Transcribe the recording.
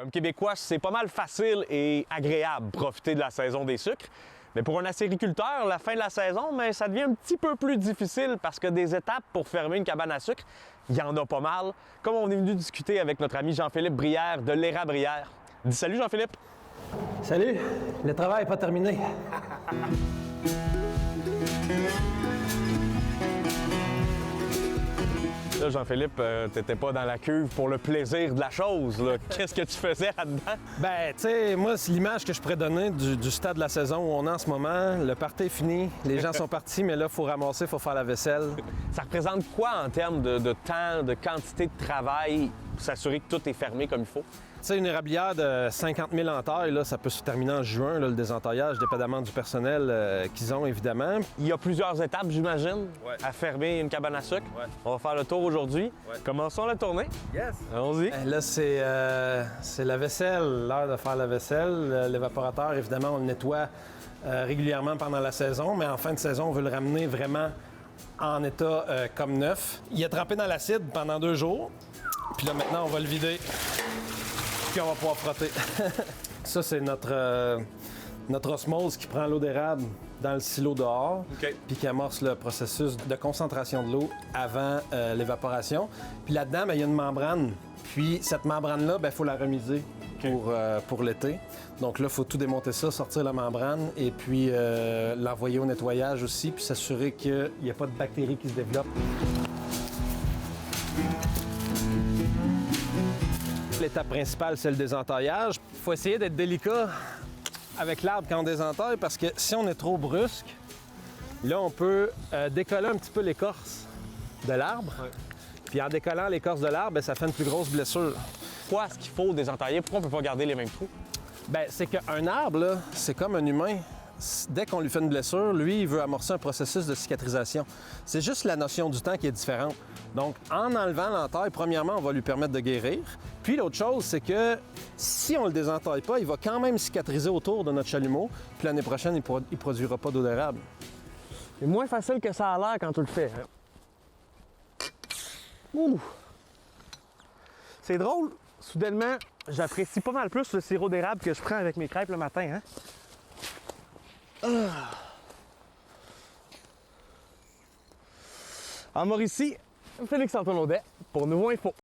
Comme Québécois, c'est pas mal facile et agréable de profiter de la saison des sucres. Mais pour un acériculteur, la fin de la saison, ça devient un petit peu plus difficile parce que des étapes pour fermer une cabane à sucre, il y en a pas mal. Comme on est venu discuter avec notre ami Jean-Philippe Brière de l'Érablière. Dis salut Jean-Philippe! Salut! Le travail n'est pas terminé. Là, Jean-Philippe, t'étais pas dans la cuve pour le plaisir de la chose, là. Qu'est-ce que tu faisais là-dedans? Ben, tu sais, moi, c'est l'image que je pourrais donner du stade de la saison où on est en ce moment. Le party est fini, les gens sont partis, mais là, il faut ramasser, il faut faire la vaisselle. Ça représente quoi en termes de temps, de quantité de travail pour s'assurer que tout est fermé comme il faut? Tu sais, une érablière de 50 000 entailles, là, ça peut se terminer en juin, là, le désentaillage, dépendamment du personnel qu'ils ont, évidemment. Il y a plusieurs étapes, j'imagine, Ouais. à fermer une cabane à sucre. Ouais. On va faire le tour aujourd'hui. Ouais. Commençons la tournée. Yes! Allons-y. Là, c'est la vaisselle, l'heure de faire la vaisselle. L'évaporateur, évidemment, on le nettoie régulièrement pendant la saison, mais en fin de saison, on veut le ramener vraiment en état comme neuf. Il est trempé dans l'acide pendant 2 jours. Puis là, maintenant, on va le vider. Puis on va pouvoir frotter. Ça, c'est notre osmose qui prend l'eau d'érable dans le silo dehors, OK. puis qui amorce le processus de concentration de l'eau avant l'évaporation. Puis là-dedans, il y a une membrane. Puis cette membrane-là, il faut la remiser pour l'été. Donc là, il faut tout démonter ça, sortir la membrane et puis l'envoyer au nettoyage aussi, puis s'assurer qu'il n'y a pas de bactéries qui se développent. L'étape principale, c'est le désentaillage. Il faut essayer d'être délicat avec l'arbre quand on désentaille parce que si on est trop brusque, là, on peut décoller un petit peu l'écorce de l'arbre. Ouais. Puis en décollant l'écorce de l'arbre, ça fait une plus grosse blessure. Pourquoi est-ce qu'il faut désentailler? Pourquoi on peut pas garder les mêmes trous? Bien, c'est qu'un arbre, là, c'est comme un humain. Dès qu'on lui fait une blessure, lui, il veut amorcer un processus de cicatrisation. C'est juste la notion du temps qui est différente. Donc, en enlevant l'entaille, premièrement, on va lui permettre de guérir. Puis l'autre chose, c'est que si on le désentaille pas, il va quand même cicatriser autour de notre chalumeau. Puis l'année prochaine, il produira pas d'eau d'érable. C'est moins facile que ça a l'air quand tu le fais. Ouh! C'est drôle. Soudainement, j'apprécie pas mal plus le sirop d'érable que je prends avec mes crêpes le matin. Hein? En Mauricie, Félix-Antoine Audet pour Nouveau Info.